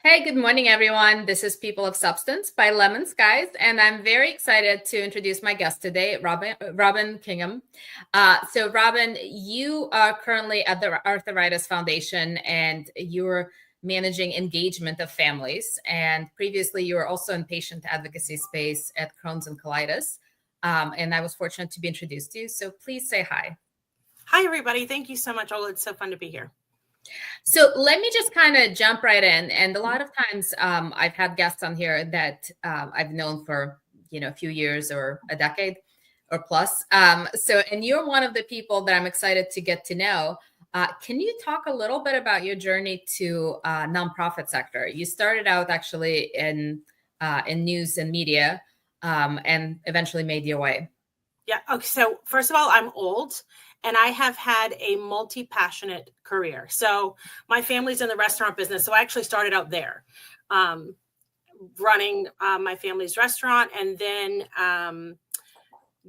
Hey, good morning, everyone. This is People of Substance by LemonSkies, and I'm very excited to introduce my guest today, Robin Kingham. So, Robin, you are currently at the Arthritis Foundation, and you're managing engagement of families. And previously, you were also in patient advocacy space at Crohn's and Colitis. And I was fortunate to be introduced to you. So, please say hi. Hi, everybody. Thank you so much. Oh, it's so fun to be here. So let me just kind of jump right in. And a lot of times I've had guests on here that I've known for, a few years or a decade or plus. And you're one of the people that I'm excited to get to know. Can you talk a little bit about your journey to nonprofit sector? You started out actually in news and media and eventually made your way. Yeah. Okay. So first of all, I'm old and I have had a multi-passionate career. So my family's in the restaurant business. So I actually started out there running my family's restaurant, and then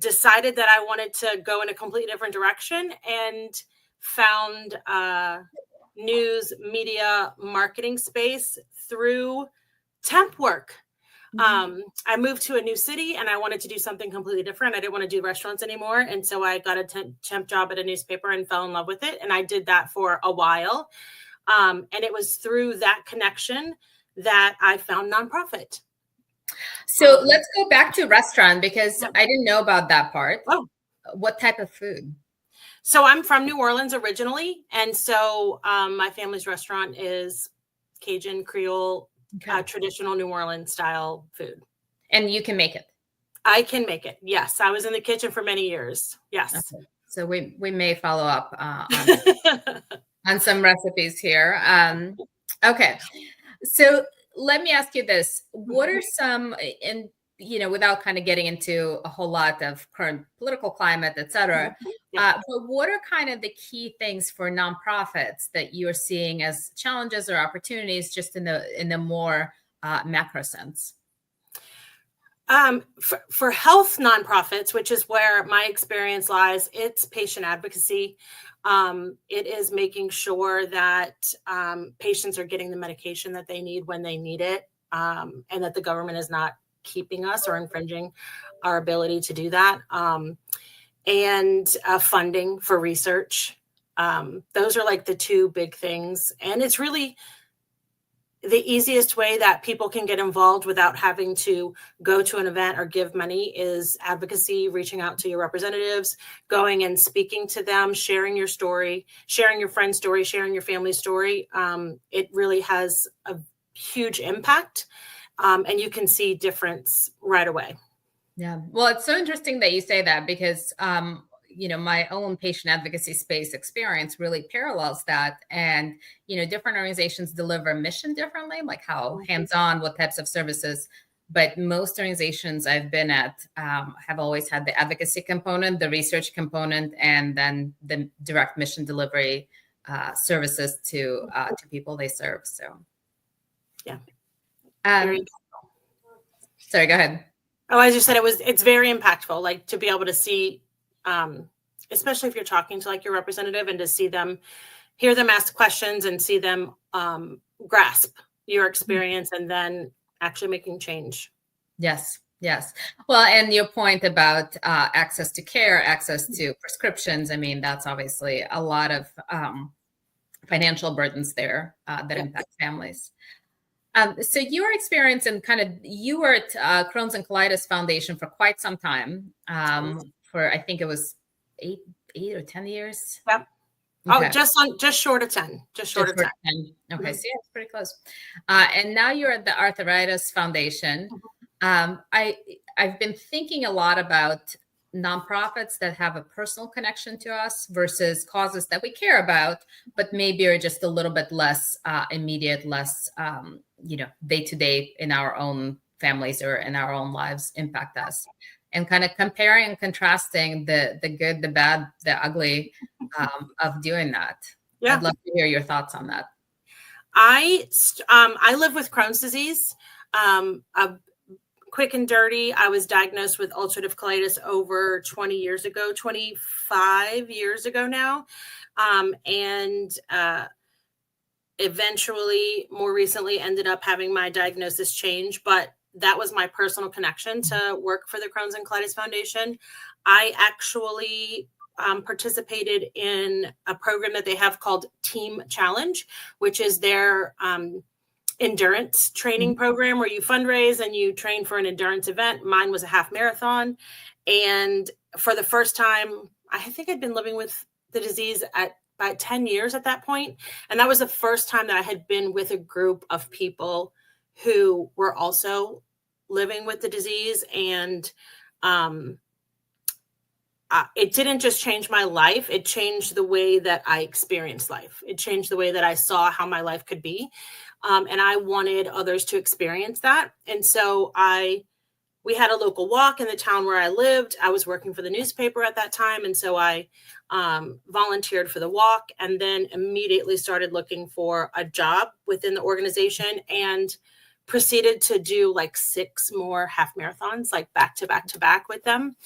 decided that I wanted to go in a completely different direction and found news, media, marketing space through temp work. I moved to a new city and I wanted to do something completely different. I didn't want to do restaurants anymore. And so I got a temp job at a newspaper and fell in love with it. And I did that for a while. And it was through that connection that I found nonprofit. So let's go back to restaurant because I didn't know about that part. Oh, what type of food? So I'm from New Orleans originally. And so my family's restaurant is Cajun, Creole, traditional New Orleans style food. And you can make it? I can make it. Yes. I was in the kitchen for many years. Yes. Okay. So we may follow up on some recipes here. Okay. So let me ask you this. What are some, and without kind of getting into a whole lot of current political climate, et cetera, but what are kind of the key things for nonprofits that you're seeing as challenges or opportunities just in the more macro sense? For health nonprofits, which is where my experience lies, it's patient advocacy. It is making sure that patients are getting the medication that they need when they need it, and that the government is not keeping us or infringing our ability to do that. And funding for research. Those are like the two big things. And it's really the easiest way that people can get involved without having to go to an event or give money is advocacy, reaching out to your representatives, going and speaking to them, sharing your story, sharing your friend's story, sharing your family's story. It really has a huge impact, and you can see difference right away. Yeah. Well, it's so interesting that you say that because, my own patient advocacy space experience really parallels that. And, different organizations deliver mission differently, like how hands-on, what types of services. But most organizations I've been at have always had the advocacy component, the research component, and then the direct mission delivery services to people they serve. So, yeah. Sorry, go ahead. Oh, as you said, it's very impactful, like to be able to see, especially if you're talking to like your representative and to see them, hear them ask questions and see them grasp your experience and then actually making change. Yes. Yes. Well, and your point about access to care, access to prescriptions, I mean, that's obviously a lot of financial burdens there that impact families. So your experience and you were at Crohn's and Colitis Foundation for quite some time, for I think it was eight or 10 years. Yep. Okay. Oh, just short of 10. Just short of 10. Okay, so yeah, it's pretty close. And now you're at the Arthritis Foundation. I've been thinking a lot about nonprofits that have a personal connection to us versus causes that we care about, but maybe are just a little bit less immediate, less day-to-day in our own families or in our own lives impact us. And kind of comparing and contrasting the good, the bad, the ugly of doing that. Yeah. I'd love to hear your thoughts on that. I live with Crohn's disease. Quick and dirty, I was diagnosed with ulcerative colitis over 25 years ago now. And eventually, more recently, ended up having my diagnosis change, but that was my personal connection to work for the Crohn's and Colitis Foundation. I actually participated in a program that they have called Team Challenge, which is their endurance training program where you fundraise and you train for an endurance event. Mine was a half marathon. And for the first time, I think I'd been living with the disease at about 10 years at that point. And that was the first time that I had been with a group of people who were also living with the disease. And it didn't just change my life. It changed the way that I experienced life. It changed the way that I saw how my life could be. And I wanted others to experience that. And so we had a local walk in the town where I lived. I was working for the newspaper at that time. And so I volunteered for the walk and then immediately started looking for a job within the organization and proceeded to do like 6 more half marathons, like back to back to back with them.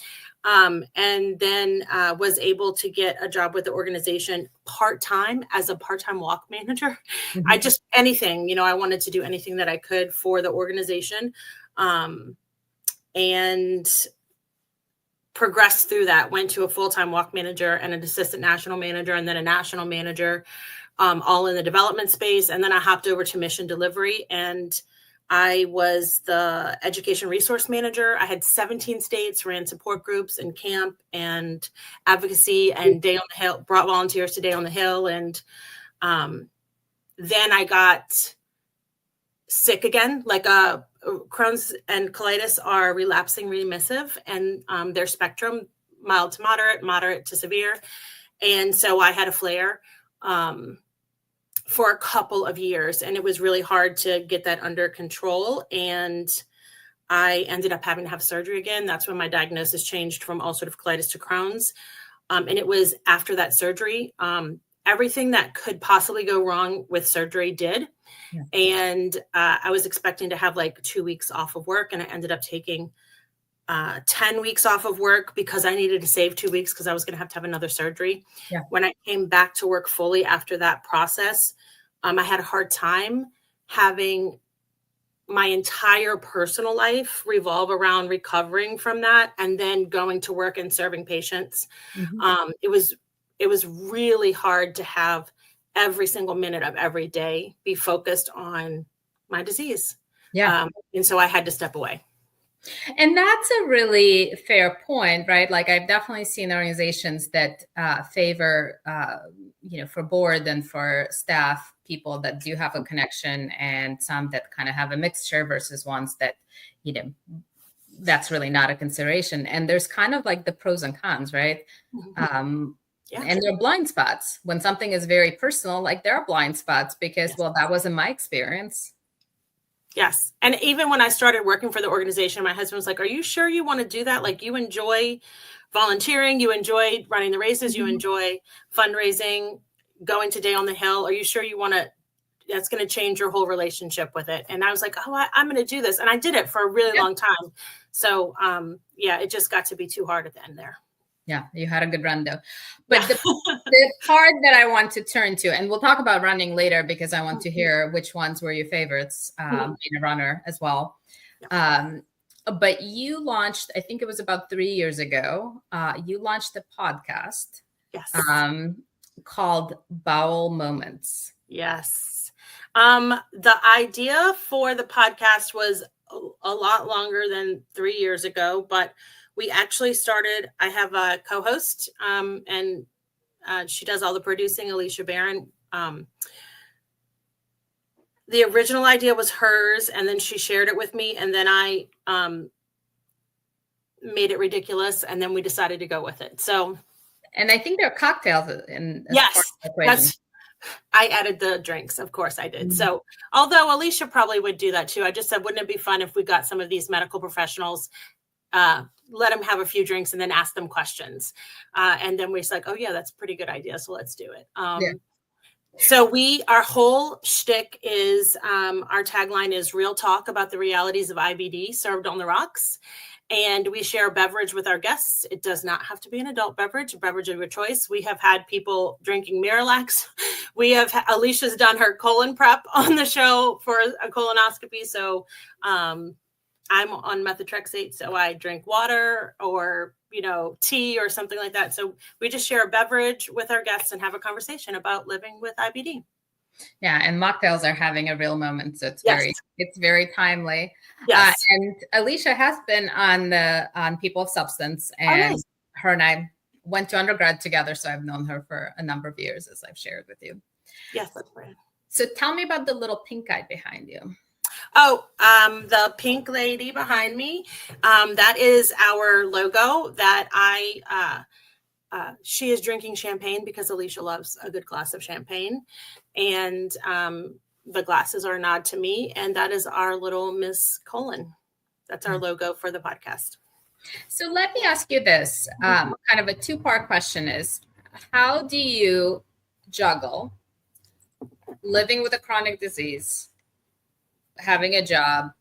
And then was able to get a job with the organization part-time as a part-time walk manager. I just, anything, I wanted to do anything that I could for the organization. And progressed through that, went to a full-time walk manager and an assistant national manager, and then a national manager, all in the development space. And then I hopped over to mission delivery, and I was the education resource manager. I had 17 states, ran support groups and camp and advocacy and Day on the Hill, brought volunteers to Day on the Hill. And then I got sick again. Like Crohn's and colitis are relapsing remissive, and their spectrum, mild to moderate to severe. And so I had a flare for a couple of years, and it was really hard to get that under control. And I ended up having to have surgery again. That's when my diagnosis changed from ulcerative colitis to Crohn's. And it was after that surgery, everything that could possibly go wrong with surgery did. Yeah. And I was expecting to have like 2 weeks off of work, and I ended up taking 10 weeks off of work because I needed to save 2 weeks because I was going to have another surgery. Yeah. When I came back to work fully after that process, I had a hard time having my entire personal life revolve around recovering from that and then going to work and serving patients. It was really hard to have every single minute of every day be focused on my disease. Yeah. And so I had to step away. And that's a really fair point, right? Like I've definitely seen organizations that favor, for board and for staff, people that do have a connection, and some that kind of have a mixture versus ones that, that's really not a consideration. And there's kind of like the pros and cons, right? Yeah. And there are blind spots when something is very personal. Like there are blind spots because, yes. Well, that wasn't my experience. Yes. And even when I started working for the organization, my husband was like, are you sure you want to do that? Like you enjoy volunteering, you enjoy running the races, you enjoy fundraising, going to Day on the Hill. Are you sure you want to, that's going to change your whole relationship with it? And I was like, I'm going to do this. And I did it for a really long time. So it just got to be too hard at the end there. Yeah, you had a good run though. But the part that I want to turn to, and we'll talk about running later because I want to hear which ones were your favorites, being a runner as well. But you launched, I think it was about 3 years ago, you launched a podcast called Bowel Moments. Yes. The idea for the podcast was a lot longer than 3 years ago, but we actually started, I have a co-host and she does all the producing, Alicia Barron. The original idea was hers, and then she shared it with me, and then I made it ridiculous, and then we decided to go with it. So, and I think there are cocktails in yes, I added the drinks, of course I did. So although Alicia probably would do that too, I just said, wouldn't it be fun if we got some of these medical professionals, let them have a few drinks and then ask them questions. And then we're just like, oh yeah, that's a pretty good idea. So let's do it. So our whole shtick is, our tagline is real talk about the realities of IBD served on the rocks. and we share a beverage with our guests. It does not have to be an adult beverage, a beverage of your choice. We have had people drinking Miralax. Alicia's done her colon prep on the show for a colonoscopy. So I'm on methotrexate, so I drink water or, tea or something like that. So we just share a beverage with our guests and have a conversation about living with IBD. Yeah, and mocktails are having a real moment, so it's very timely. Yes. And Alicia has been on People of Substance, and her and I went to undergrad together, so I've known her for a number of years, as I've shared with you. Yes, that's right. So tell me about the little pink guy behind you. Oh, the pink lady behind me, that is our logo that she is drinking champagne because Alicia loves a good glass of champagne. And the glasses are a nod to me. And that is our little Miss Colon. That's our logo for the podcast. So let me ask you this, kind of a two-part question is, how do you juggle living with a chronic disease, having a job,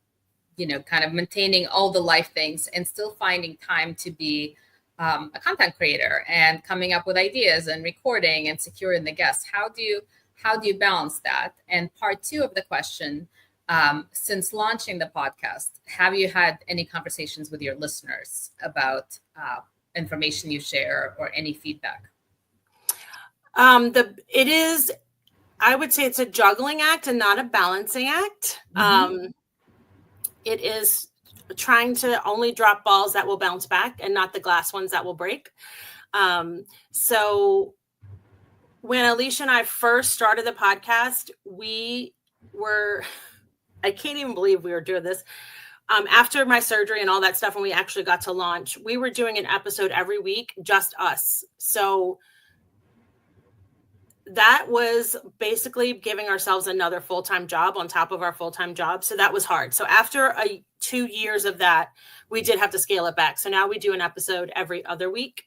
kind of maintaining all the life things and still finding time to be a content creator and coming up with ideas and recording and securing the guests? How do you balance that? And part two of the question, since launching the podcast, have you had any conversations with your listeners about information you share or any feedback? I would say it's a juggling act and not a balancing act. It is trying to only drop balls that will bounce back and not the glass ones that will break. So when Alicia and I first started the podcast, I can't even believe we were doing this. After my surgery and all that stuff, when we actually got to launch, we were doing an episode every week, just us. So that was basically giving ourselves another full-time job on top of our full-time job. So that was hard. So after 2 years of that, we did have to scale it back. So now we do an episode every other week.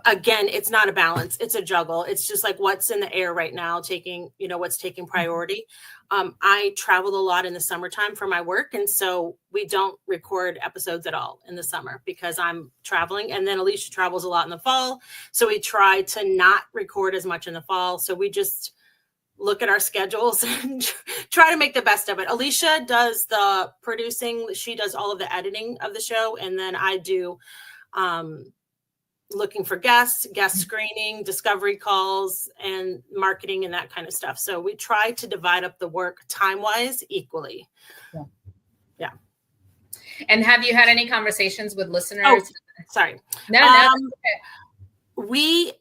Again, it's not a balance. It's a juggle. It's just like what's in the air right now, what's taking priority. I traveled a lot in the summertime for my work. And so we don't record episodes at all in the summer because I'm traveling. And then Alicia travels a lot in the fall. So we try to not record as much in the fall. So we just look at our schedules and try to make the best of it. Alicia does the producing. She does all of the editing of the show. And then I do looking for guest screening, discovery calls, and marketing and that kind of stuff. So we try to divide up the work time-wise equally. Yeah. And have you had any conversations with listeners? Oh, sorry. No. We,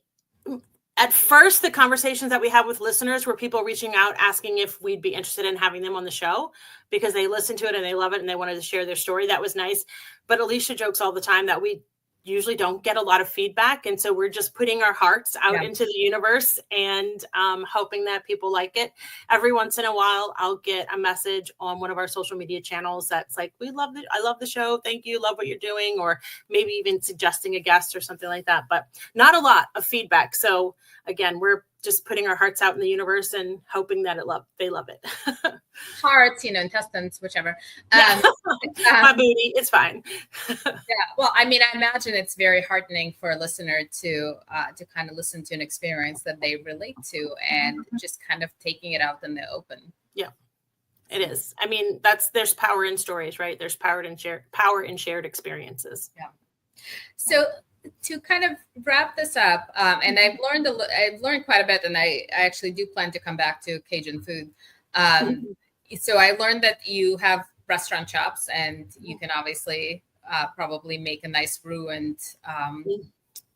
at first, the conversations that we had with listeners were people reaching out, asking if we'd be interested in having them on the show because they listened to it and they love it and they wanted to share their story. That was nice. But Alicia jokes all the time that we usually don't get a lot of feedback. And so we're just putting our hearts out into the universe and hoping that people like it. Every once in a while, I'll get a message on one of our social media channels that's like, I love the show. Thank you. Love what you're doing. Or maybe even suggesting a guest or something like that, but not a lot of feedback. So again, we're just putting our hearts out in the universe and hoping that they love it. Hearts, intestines, whichever. My booty, it's fine. Well, I mean, I imagine it's very heartening for a listener to kind of listen to an experience that they relate to and just kind of taking it out in the open. Yeah, it is. I mean, there's power in stories, right? There's power in shared experiences. Yeah. So to kind of wrap this up, and I've learned quite a bit, and I actually do plan to come back to Cajun food. So I learned that you have restaurant chops, and you can obviously probably make a nice roux and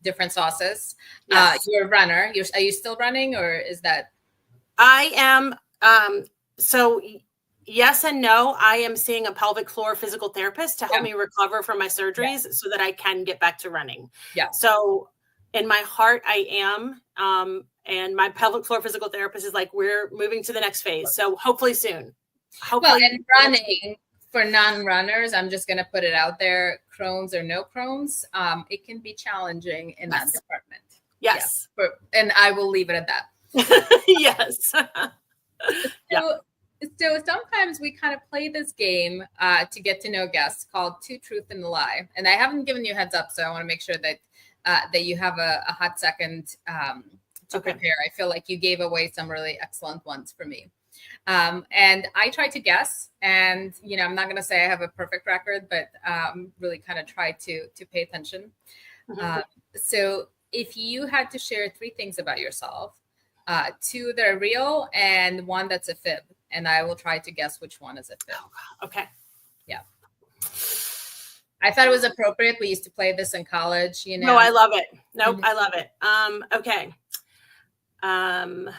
different sauces. Yes. You're a runner. Are you still running, or is that? I am. So yes and no. I am seeing a pelvic floor physical therapist to help me recover from my surgeries so that I can get back to running. Yeah. So in my heart, I am. And my pelvic floor physical therapist is like, we're moving to the next phase. So hopefully soon. And running for non-runners, I'm just going to put it out there, Crohn's or no Crohn's, it can be challenging in that department. Yes. And I will leave it at that. Yes. So sometimes we kind of play this game to get to know guests called Two Truth and a Lie. And I haven't given you a heads up, so I want to make sure that that you have a hot second to prepare. I feel like you gave away some really excellent ones for me. And I try to guess, and I'm not going to say I have a perfect record, but really kind of try to pay attention. So if you had to share 3 things about yourself, 2 that are real and 1 that's a fib, and I will try to guess which one is a fib. Okay. Yeah. I thought it was appropriate. We used to play this in college, No, I love it. Nope, I love it. Okay. I'm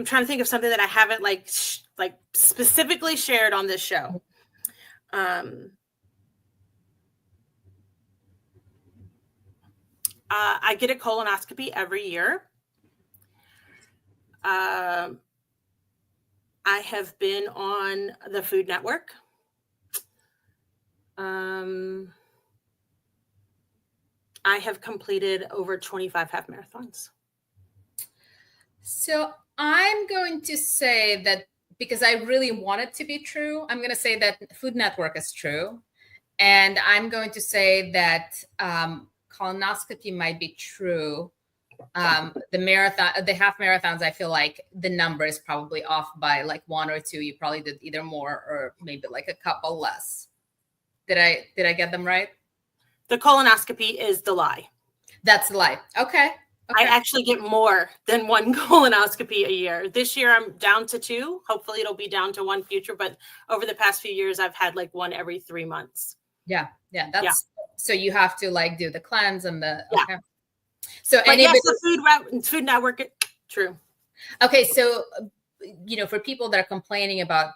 trying to think of something that I haven't like specifically shared on this show. I get a colonoscopy every year. I have been on the Food Network. I have completed over 25 half marathons. So I'm going to say that because I really want it to be true, I'm going to say that Food Network is true. And I'm going to say that colonoscopy might be true. The half marathons, I feel like the number is probably off by like 1 or 2. You probably did either more or maybe like a couple less. Did I get them right? The colonoscopy is the lie. That's the lie. Okay. I actually get more than 1 colonoscopy a year. This year I'm down to 2. Hopefully it'll be down to 1 future, but over the past few years I've had like 1 every 3 months. Yeah. So you have to like do the cleanse and the okay. Yeah. So but yes, the Food Network, true. Okay, so for people that are complaining about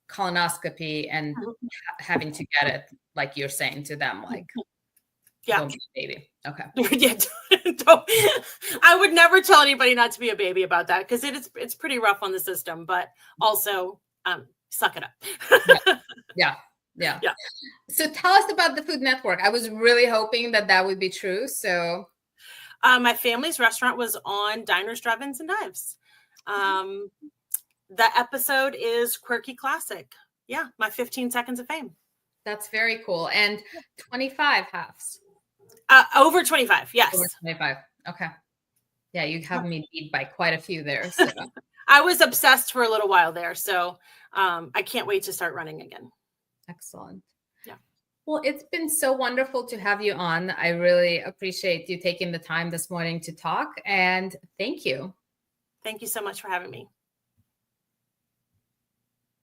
colonoscopy and having to get it, like you're saying to them, like, don't be a baby. Okay. I would never tell anybody not to be a baby about that because it's pretty rough on the system, but also suck it up. Yeah. So tell us about the Food Network. I was really hoping that would be true. So my family's restaurant was on Diners, Drive-Ins, and Dives. The episode is Quirky Classic. Yeah, my 15 seconds of fame. That's very cool. And 25 halves. Over 25, yes. Over 25. Okay. Yeah, you have me beat by quite a few there. So. I was obsessed for a little while there, so I can't wait to start running again. Excellent. Yeah. Well, it's been so wonderful to have you on. I really appreciate you taking the time this morning to talk, and thank you. Thank you so much for having me.